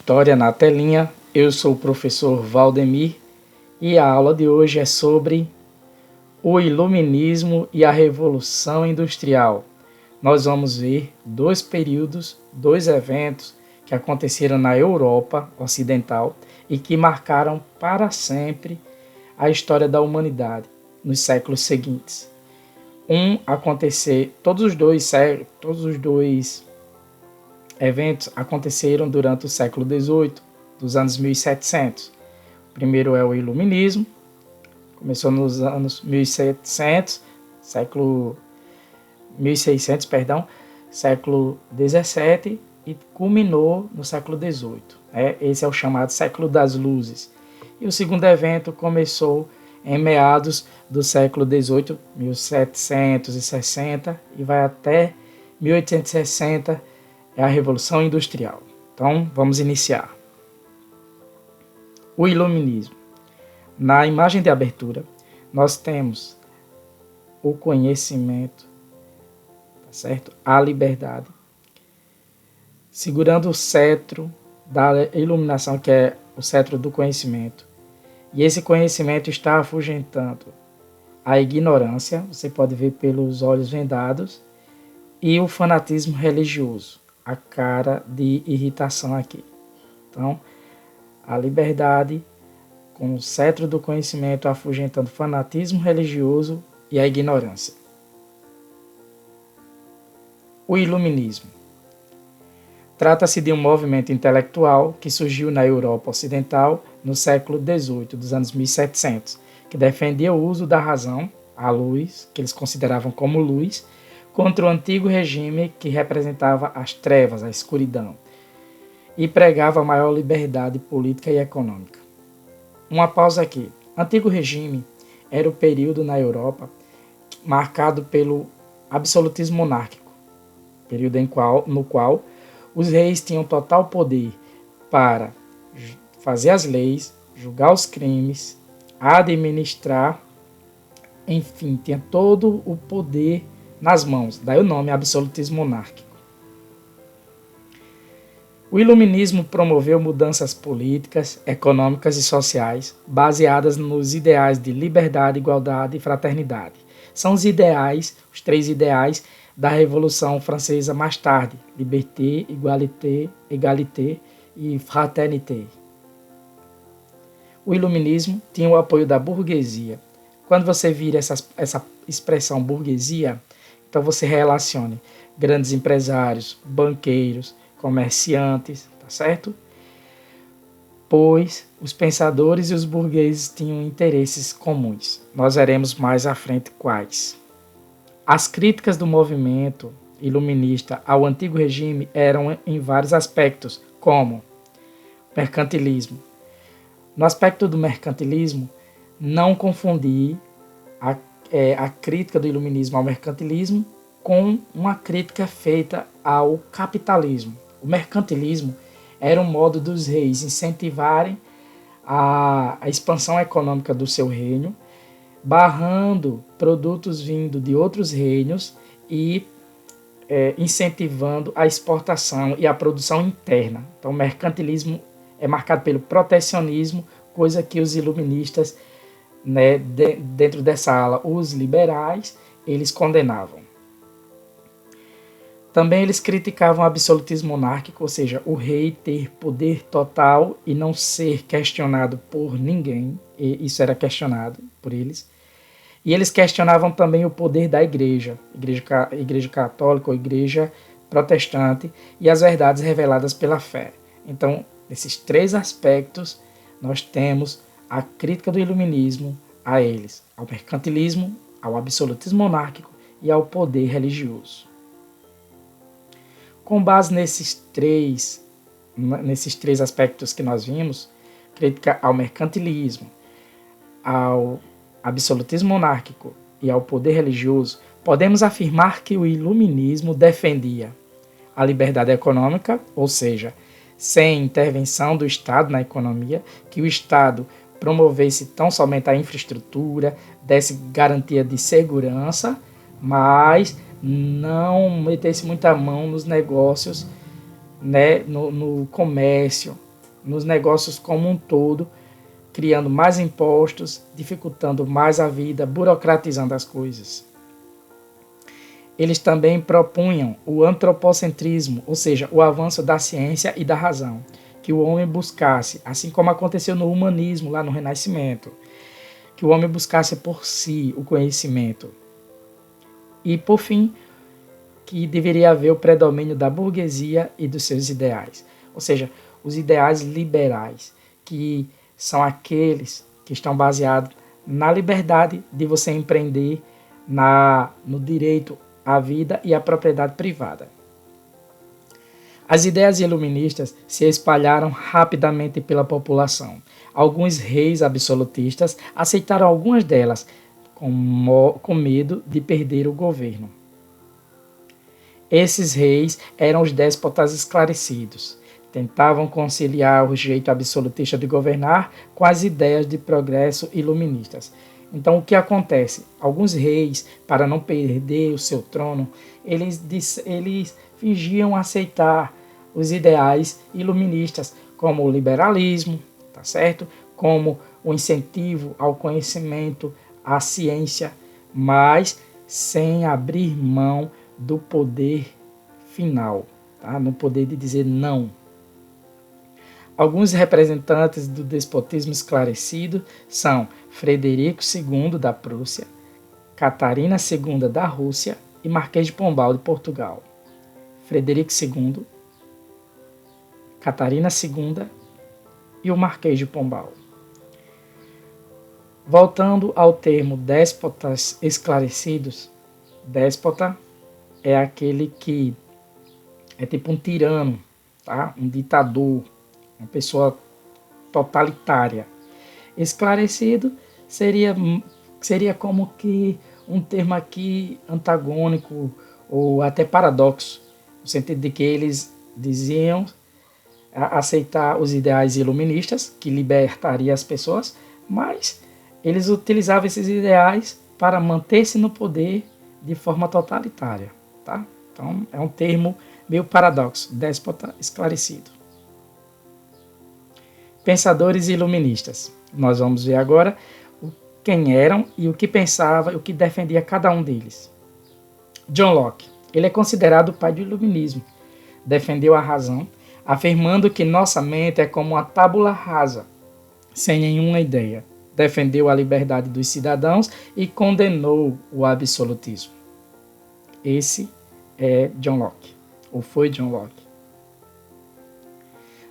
História na Telinha. Eu sou o professor Valdemir e a aula de hoje é sobre o Iluminismo e a Revolução Industrial. Nós vamos ver dois períodos, dois eventos que aconteceram na Europa Ocidental e que marcaram para sempre a história da humanidade nos séculos seguintes. Todos os dois eventos aconteceram durante o século XVIII, dos anos 1700. O primeiro é o Iluminismo, começou nos anos 1700, século 1600, século XVII e culminou no século XVIII. Esse é o chamado século das luzes. E o segundo evento começou em meados do século XVIII, 1760, e vai até 1860, é a Revolução Industrial. Então, vamos iniciar. O Iluminismo. Na imagem de abertura, nós temos o conhecimento, tá certo? A liberdade, segurando o cetro da iluminação, que é o cetro do conhecimento. E esse conhecimento está afugentando a ignorância, você pode ver pelos olhos vendados, e o fanatismo religioso, a cara de irritação aqui. Então, a liberdade com o cetro do conhecimento afugentando o fanatismo religioso e a ignorância. O Iluminismo. Trata-se de um movimento intelectual que surgiu na Europa Ocidental no século XVIII, dos anos 1700, que defendia o uso da razão, a luz, que eles consideravam como luz, contra o antigo regime que representava as trevas, a escuridão, e pregava maior liberdade política e econômica. Uma pausa aqui. Antigo regime era o período na Europa marcado pelo absolutismo monárquico, período no qual os reis tinham total poder para fazer as leis, julgar os crimes, administrar, enfim, tinha todo o poder nas mãos, daí o nome absolutismo monárquico. O Iluminismo promoveu mudanças políticas, econômicas e sociais baseadas nos ideais de liberdade, igualdade e fraternidade. São os três ideais da Revolução Francesa mais tarde: liberté, igualité, égalité e fraternité. O Iluminismo tinha o apoio da burguesia. Quando você vira essa expressão burguesia, então você relacione grandes empresários, banqueiros, comerciantes, tá certo? Pois os pensadores e os burgueses tinham interesses comuns. Nós veremos mais à frente quais. As críticas do movimento iluminista ao antigo regime eram em vários aspectos, como mercantilismo. No aspecto do mercantilismo, não confundir a crítica do iluminismo ao mercantilismo com uma crítica feita ao capitalismo. O mercantilismo era um modo dos reis incentivarem a expansão econômica do seu reino, barrando produtos vindo de outros reinos e incentivando a exportação e a produção interna. Então, o mercantilismo é marcado pelo protecionismo, coisa que os iluministas, dentro dessa ala, os liberais, eles condenavam. Também eles criticavam o absolutismo monárquico, ou seja, o rei ter poder total e não ser questionado por ninguém. E isso era questionado por eles. E eles questionavam também o poder da igreja católica ou igreja protestante, e as verdades reveladas pela fé. Então, nesses três aspectos, nós temos a crítica do iluminismo a eles: ao mercantilismo, ao absolutismo monárquico e ao poder religioso. Com base nesses três aspectos que nós vimos, crítica ao mercantilismo, ao absolutismo monárquico e ao poder religioso, podemos afirmar que o iluminismo defendia a liberdade econômica, ou seja, sem intervenção do Estado na economia, que o Estado promovesse tão somente a infraestrutura, desse garantia de segurança, mas não metesse muita mão nos negócios, no comércio, nos negócios como um todo, criando mais impostos, dificultando mais a vida, burocratizando as coisas. Eles também propunham o antropocentrismo, ou seja, o avanço da ciência e da razão, que o homem buscasse, assim como aconteceu no humanismo lá no Renascimento, que o homem buscasse por si o conhecimento. E, por fim, que deveria haver o predomínio da burguesia e dos seus ideais, ou seja, os ideais liberais, que são aqueles que estão baseados na liberdade de você empreender, no direito à vida e à propriedade privada. As ideias iluministas se espalharam rapidamente pela população. Alguns reis absolutistas aceitaram algumas delas, com medo de perder o governo. Esses reis eram os déspotas esclarecidos. Tentavam conciliar o jeito absolutista de governar com as ideias de progresso iluministas. Então, o que acontece? Alguns reis, para não perder o seu trono, eles fingiam aceitar os ideais iluministas, como o liberalismo, tá certo? Como o incentivo ao conhecimento, à ciência, mas sem abrir mão do poder final, tá? No poder de dizer não. Alguns representantes do despotismo esclarecido são Frederico II da Prússia, Catarina II da Rússia e Marquês de Pombal de Portugal. Frederico II, Catarina II e o Marquês de Pombal. Voltando ao termo déspotas esclarecidos, déspota é aquele que é tipo um tirano, tá? Um ditador, uma pessoa totalitária. Esclarecido seria como que um termo aqui antagônico ou até paradoxo, no sentido de que eles diziam aceitar os ideais iluministas, que libertaria as pessoas, mas eles utilizavam esses ideais para manter-se no poder de forma totalitária. Tá? Então, é um termo meio paradoxo, déspota esclarecido. Pensadores iluministas. Nós vamos ver agora quem eram e o que pensava e o que defendia cada um deles. John Locke. Ele é considerado o pai do iluminismo. Defendeu a razão, afirmando que nossa mente é como uma tábula rasa, sem nenhuma ideia. Defendeu a liberdade dos cidadãos e condenou o absolutismo. Esse é John Locke, ou foi John Locke.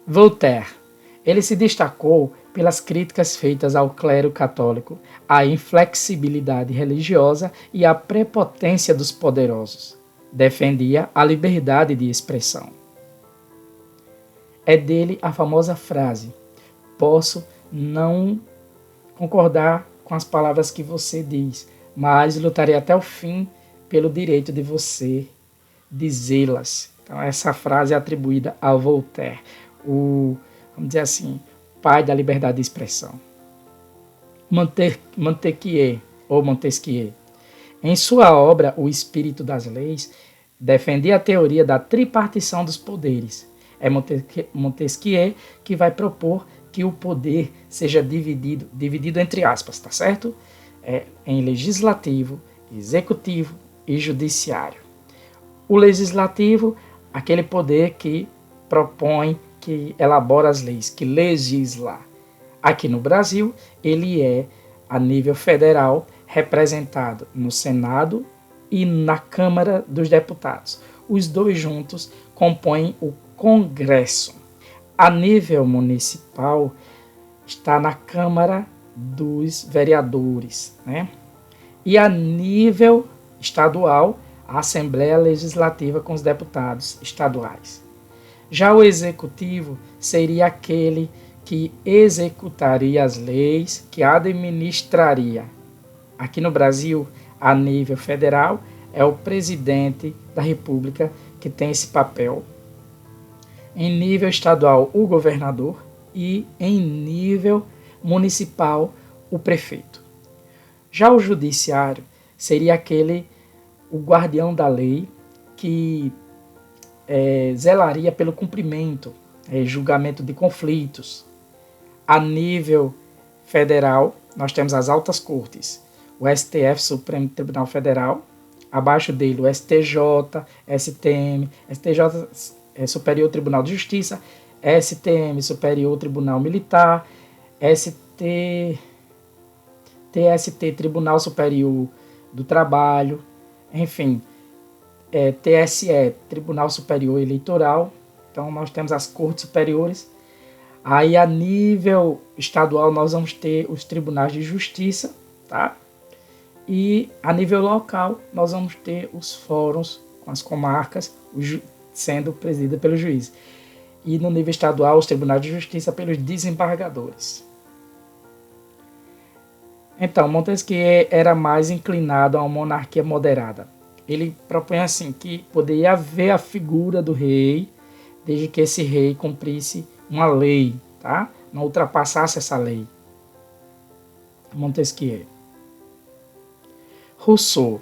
Voltaire. Ele se destacou pelas críticas feitas ao clero católico, à inflexibilidade religiosa e à prepotência dos poderosos. Defendia a liberdade de expressão. É dele a famosa frase: posso não concordar com as palavras que você diz, mas lutarei até o fim pelo direito de você dizê-las. Então, essa frase é atribuída a Voltaire, vamos dizer assim, pai da liberdade de expressão. Montesquieu, em sua obra O Espírito das Leis, defendia a teoria da tripartição dos poderes. É Montesquieu que vai propor que o poder seja dividido entre aspas, tá certo? Em legislativo, executivo e judiciário. O legislativo, aquele poder que propõe, que elabora as leis, que legisla. Aqui no Brasil, ele é, a nível federal, representado no Senado e na Câmara dos Deputados. Os dois juntos compõem o Congresso. A nível municipal, está na Câmara dos Vereadores, né? E a nível estadual, a Assembleia Legislativa com os deputados estaduais. Já o Executivo seria aquele que executaria as leis, que administraria. Aqui no Brasil, a nível federal, é o presidente da República que tem esse papel. Em nível estadual, o governador e em nível municipal, o prefeito. Já o judiciário seria o guardião da lei que zelaria pelo cumprimento, julgamento de conflitos. A nível federal, nós temos as altas cortes, o STF, Supremo Tribunal Federal, abaixo dele o STJ, STM, STJ é Superior Tribunal de Justiça, STM, Superior Tribunal Militar, TST, Tribunal Superior do Trabalho, enfim, TSE, Tribunal Superior Eleitoral. Então nós temos as cortes superiores. Aí a nível estadual nós vamos ter os tribunais de justiça, tá? E a nível local nós vamos ter os fóruns com as comarcas sendo presididas pelo juiz. E no nível estadual os tribunais de justiça pelos desembargadores. Então, Montesquieu era mais inclinado a uma monarquia moderada. Ele propõe assim que poderia haver a figura do rei, desde que esse rei cumprisse uma lei, tá? Não ultrapassasse essa lei. Montesquieu. Rousseau.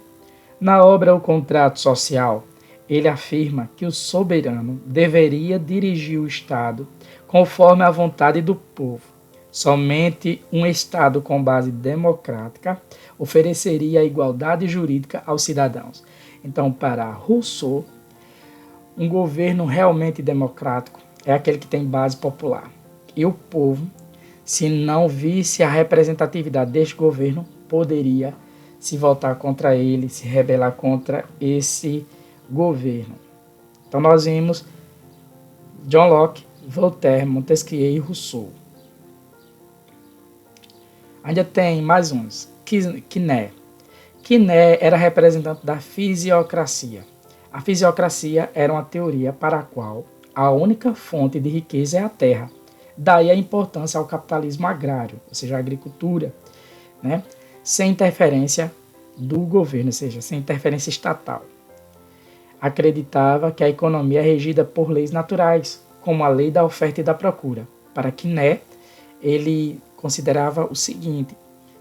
Na obra O Contrato Social, ele afirma que o soberano deveria dirigir o Estado conforme a vontade do povo. Somente um Estado com base democrática ofereceria a igualdade jurídica aos cidadãos. Então, para Rousseau, um governo realmente democrático é aquele que tem base popular. E o povo, se não visse a representatividade deste governo, poderia se voltar contra ele, se rebelar contra esse governo. Então nós vimos John Locke, Voltaire, Montesquieu e Rousseau. Ainda tem mais uns. Quiné. Quiné era representante da fisiocracia. A fisiocracia era uma teoria para a qual a única fonte de riqueza é a terra. Daí a importância ao capitalismo agrário, ou seja, a agricultura, né? Sem interferência do governo, ou seja, sem interferência estatal. Acreditava que a economia é regida por leis naturais, como a lei da oferta e da procura. Para Quiné, ele considerava o seguinte,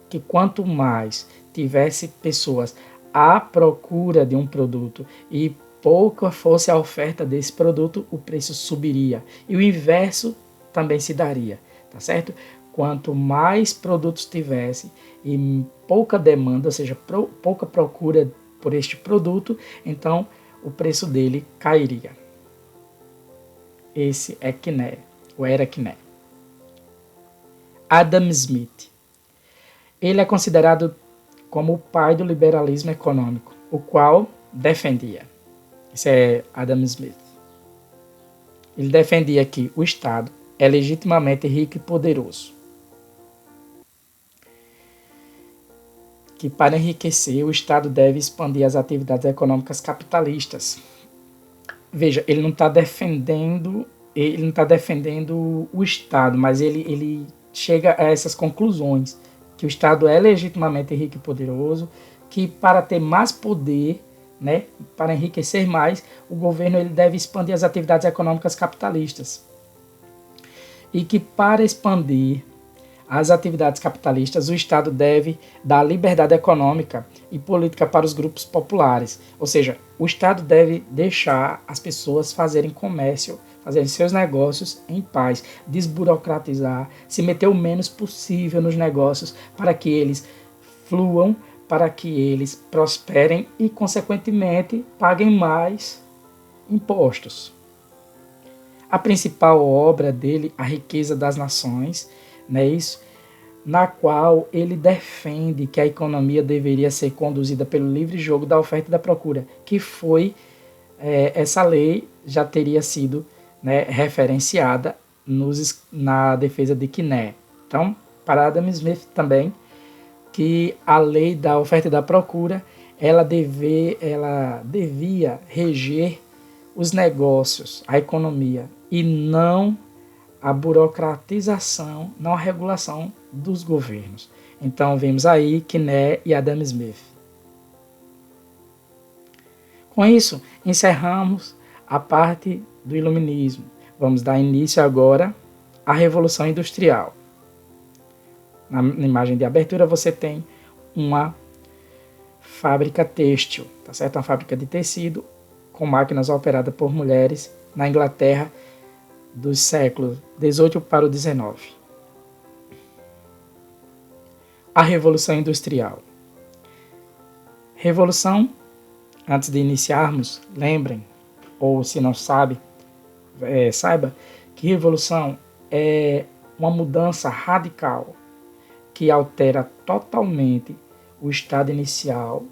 que quanto mais tivesse pessoas à procura de um produto e pouca fosse a oferta desse produto, o preço subiria. E o inverso também se daria, tá certo? Quanto mais produtos tivesse e pouca demanda, ou seja, pouca procura por este produto, então o preço dele cairia. Esse é Quiné, ou era Quiné. Adam Smith. Ele é considerado como o pai do liberalismo econômico, o qual defendia. Esse é Adam Smith. Ele defendia que o Estado é legitimamente rico e poderoso, que para enriquecer o Estado deve expandir as atividades econômicas capitalistas. Veja, ele não está defendendo o Estado, mas ele chega a essas conclusões, que o Estado é legitimamente rico e poderoso, que para ter mais poder, né, para enriquecer mais, o governo ele deve expandir as atividades econômicas capitalistas. E que para expandir as atividades capitalistas, o Estado deve dar liberdade econômica e política para os grupos populares. Ou seja, o Estado deve deixar as pessoas fazerem comércio, fazerem seus negócios em paz, desburocratizar, se meter o menos possível nos negócios para que eles fluam, para que eles prosperem e, consequentemente, paguem mais impostos. A principal obra dele, A Riqueza das Nações, né, isso, na qual ele defende que a economia deveria ser conduzida pelo livre jogo da oferta e da procura, que foi, essa lei já teria sido, né, referenciada na defesa de Quiné. Então, para Adam Smith também, que a lei da oferta e da procura, ela devia reger os negócios, a economia, e não a burocratização, não a regulação dos governos. Então, vemos aí Quiné e Adam Smith. Com isso, encerramos a parte do Iluminismo. Vamos dar início agora à Revolução Industrial. Na imagem de abertura você tem uma fábrica têxtil, tá certo? Uma fábrica de tecido com máquinas operadas por mulheres na Inglaterra dos séculos XVIII para o XIX. A Revolução Industrial. Revolução, antes de iniciarmos, lembrem, ou se não sabe, saiba que revolução é uma mudança radical que altera totalmente o estado inicial,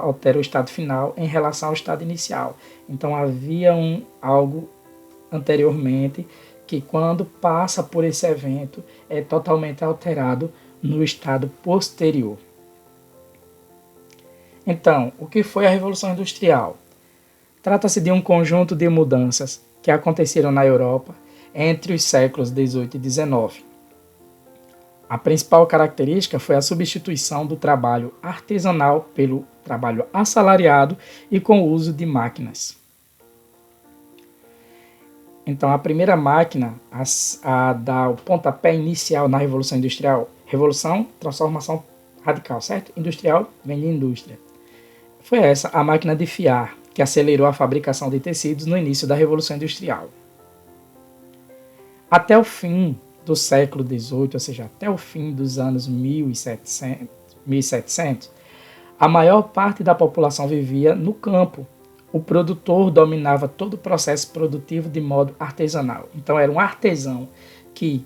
altera o estado final em relação ao estado inicial. Então havia algo anteriormente que, quando passa por esse evento, é totalmente alterado no estado posterior. Então, o que foi a Revolução Industrial? Trata-se de um conjunto de mudanças que aconteceram na Europa entre os séculos XVIII e XIX. A principal característica foi a substituição do trabalho artesanal pelo trabalho assalariado e com o uso de máquinas. Então, a primeira máquina a dar o pontapé inicial na Revolução Industrial, revolução, transformação radical, certo? Industrial vem de indústria. Foi essa a máquina de fiar, que acelerou a fabricação de tecidos no início da Revolução Industrial. Até o fim do século XVIII, ou seja, até o fim dos anos 1700, a maior parte da população vivia no campo. O produtor dominava todo o processo produtivo de modo artesanal. Então era um artesão que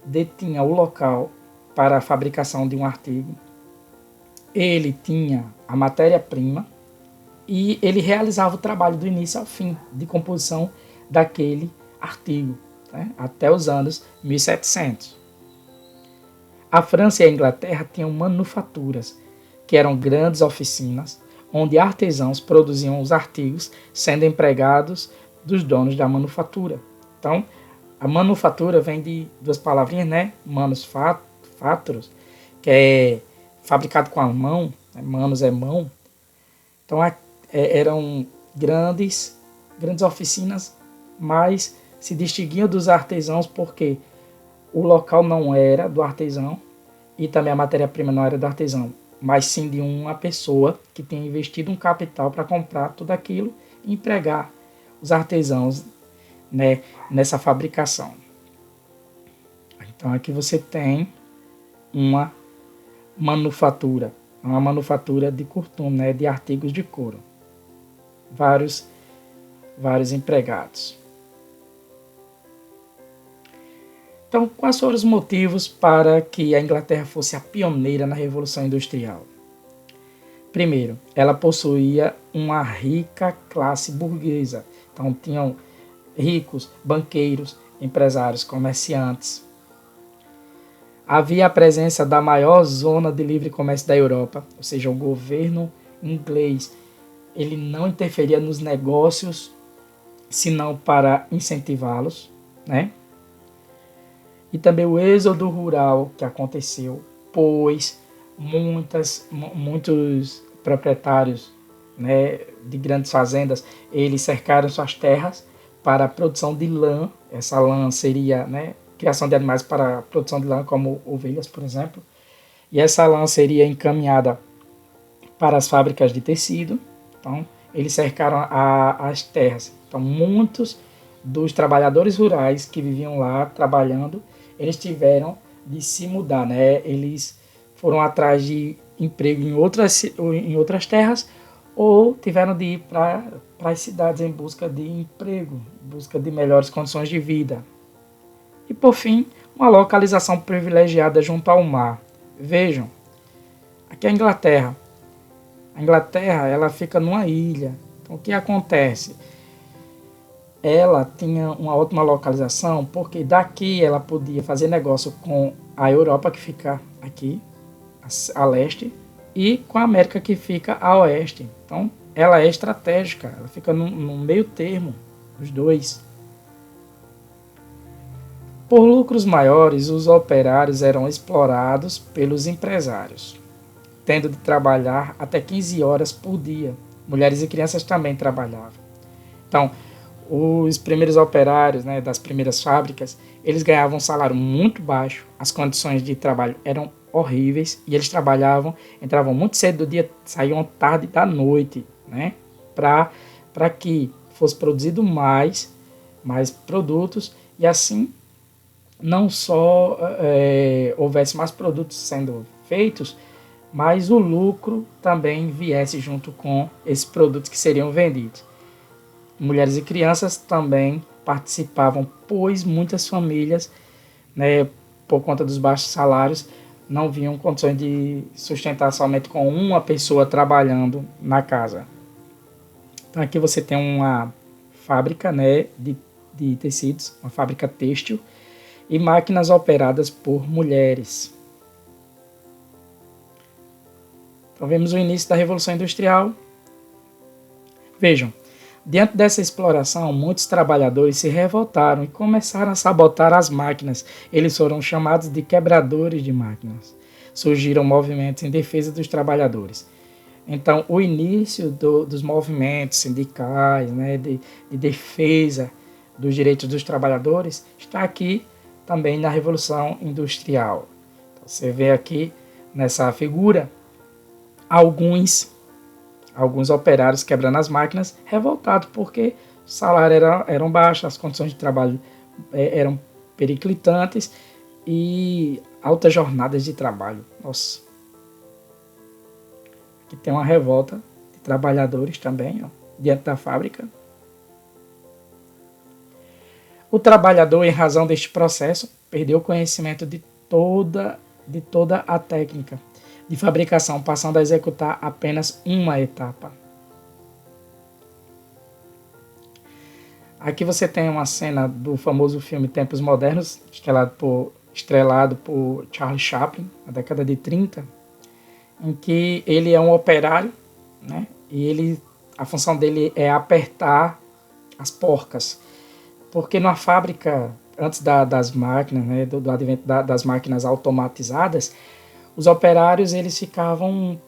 detinha o local para a fabricação de um artigo. Ele tinha a matéria-prima e ele realizava o trabalho do início ao fim de composição daquele artigo, né, até os anos 1700. A França e a Inglaterra tinham manufaturas, que eram grandes oficinas, onde artesãos produziam os artigos, sendo empregados dos donos da manufatura. Então, a manufatura vem de duas palavrinhas, né? Manus faturos, que é fabricado com a mão, né? Manus é mão. Então, eram grandes oficinas, mas se distinguiam dos artesãos porque o local não era do artesão e também a matéria-prima não era do artesão, mas sim de uma pessoa que tinha investido um capital para comprar tudo aquilo e empregar os artesãos, né, nessa fabricação. Então aqui você tem uma manufatura de costume, né, de artigos de couro. Vários empregados. Então, quais foram os motivos para que a Inglaterra fosse a pioneira na Revolução Industrial? Primeiro, ela possuía uma rica classe burguesa. Então, tinham ricos, banqueiros, empresários, comerciantes. Havia a presença da maior zona de livre comércio da Europa, ou seja, o governo inglês, ele não interferia nos negócios, senão para incentivá-los, né? E também o êxodo rural que aconteceu, pois muitos proprietários, né, de grandes fazendas, eles cercaram suas terras para a produção de lã. Essa lã seria, né, criação de animais para a produção de lã, como ovelhas, por exemplo. E essa lã seria encaminhada para as fábricas de tecido. Então, eles cercaram as terras. Então, muitos dos trabalhadores rurais que viviam lá trabalhando, eles tiveram de se mudar, né? Eles foram atrás de emprego em outras terras ou tiveram de ir para as cidades em busca de emprego, em busca de melhores condições de vida. E, por fim, uma localização privilegiada junto ao mar. Vejam, aqui é a Inglaterra. A Inglaterra, ela fica numa ilha. Então, o que acontece? Ela tinha uma ótima localização, porque daqui ela podia fazer negócio com a Europa, que fica aqui, a leste, e com a América, que fica a oeste. Então, ela é estratégica, ela fica no meio termo dos dois. Por lucros maiores, os operários eram explorados pelos empresários, tendo de trabalhar até 15 horas por dia. Mulheres e crianças também trabalhavam. Então, os primeiros operários, né, das primeiras fábricas, eles ganhavam um salário muito baixo, as condições de trabalho eram horríveis e eles entravam muito cedo do dia, saíam tarde da noite, né, para que fosse produzido mais mais produtos e assim não só houvesse mais produtos sendo feitos, mas o lucro também viesse junto com esses produtos que seriam vendidos. Mulheres e crianças também participavam, pois muitas famílias, né, por conta dos baixos salários, não vinham condições de sustentar somente com uma pessoa trabalhando na casa. Então aqui você tem uma fábrica, né, de tecidos, uma fábrica têxtil e máquinas operadas por mulheres. Então vemos o início da Revolução Industrial. Vejam, diante dessa exploração, muitos trabalhadores se revoltaram e começaram a sabotar as máquinas. Eles foram chamados de quebradores de máquinas. Surgiram movimentos em defesa dos trabalhadores. Então, o início dos movimentos sindicais, né, de defesa dos direitos dos trabalhadores, está aqui também na Revolução Industrial. Então, você vê aqui nessa figura alguns operários quebrando as máquinas, revoltados porque o salário eram baixos, as condições de trabalho eram periclitantes e altas jornadas de trabalho. Nossa. Aqui tem uma revolta de trabalhadores também, ó, diante da fábrica. O trabalhador, em razão deste processo, perdeu o conhecimento de toda a técnica de fabricação, passando a executar apenas uma etapa. Aqui você tem uma cena do famoso filme Tempos Modernos, estrelado por Charlie Chaplin, na década de 30, em que ele é um operário, né, e a função dele é apertar as porcas, porque numa fábrica, antes das máquinas, né, do advento das máquinas automatizadas, os operários eles ficavam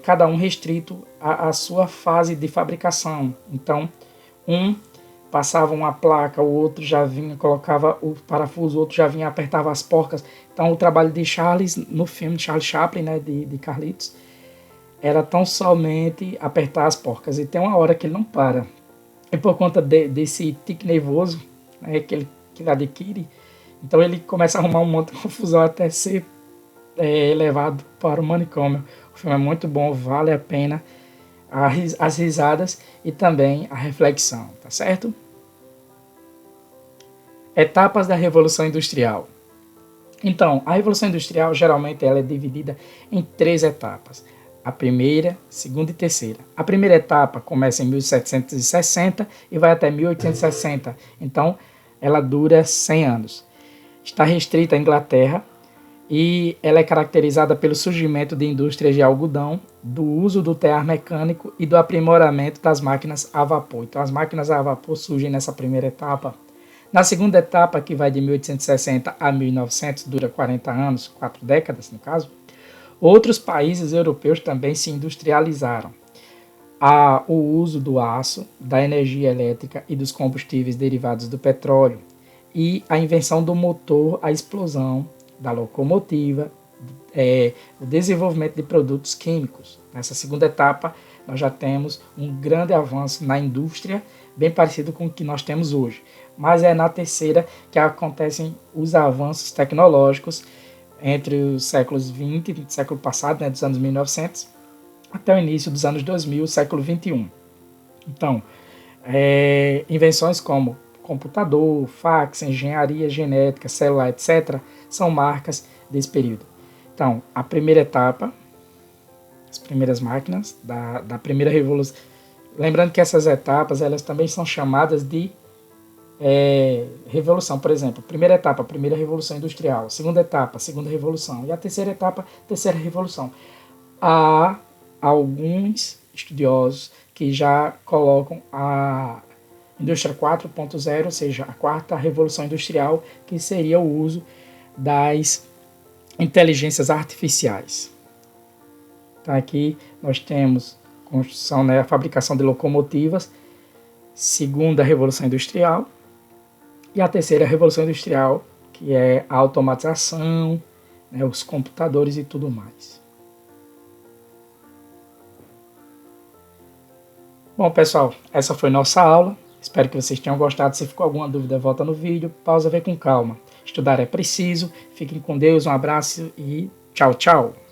cada um restrito à sua fase de fabricação. Então, um passava uma placa, o outro já vinha, colocava o parafuso, o outro já vinha, apertava as porcas. Então, o trabalho de Charles, no filme de Charlie Chaplin, né, de Carlitos, era tão somente apertar as porcas. E tem uma hora que ele não para. E por conta desse tique nervoso, né, que ele adquire, então ele começa a arrumar um monte de confusão até ser levado para o manicômio. O filme é muito bom, vale a pena as risadas e também a reflexão, tá certo? Etapas da Revolução Industrial. Então, a Revolução Industrial geralmente ela é dividida em 3 etapas. A primeira, segunda e terceira. A primeira etapa começa em 1760 e vai até 1860. Então, ela dura 100 anos. Está restrita à Inglaterra, e ela é caracterizada pelo surgimento de indústrias de algodão, do uso do tear mecânico e do aprimoramento das máquinas a vapor. Então, as máquinas a vapor surgem nessa primeira etapa. Na segunda etapa, que vai de 1860 a 1900, dura 40 anos, 4 décadas no caso, outros países europeus também se industrializaram. O uso do aço, da energia elétrica e dos combustíveis derivados do petróleo, e a invenção do motor, a explosão da locomotiva, o desenvolvimento de produtos químicos. Nessa segunda etapa, nós já temos um grande avanço na indústria, bem parecido com o que nós temos hoje. Mas é na terceira que acontecem os avanços tecnológicos entre os séculos 20, século passado, né, dos anos 1900, até o início dos anos 2000, século 21. Então, invenções como computador, fax, engenharia genética, celular, etc., são marcas desse período. Então, a primeira etapa, as primeiras máquinas da primeira revolução. Lembrando que essas etapas elas também são chamadas de revolução. Por exemplo, primeira etapa, primeira revolução industrial. Segunda etapa, segunda revolução. E a terceira etapa, terceira revolução. Há alguns estudiosos que já colocam a indústria 4.0, ou seja, a quarta revolução industrial, que seria o uso das inteligências artificiais. Então aqui nós temos construção, né, a fabricação de locomotivas, segunda revolução industrial, e a terceira revolução industrial, que é a automatização, né, os computadores e tudo mais. Bom, pessoal, essa foi nossa aula. Espero que vocês tenham gostado. Se ficou alguma dúvida, volta no vídeo, pausa, vê com calma. Estudar é preciso. Fiquem com Deus, um abraço e tchau, tchau.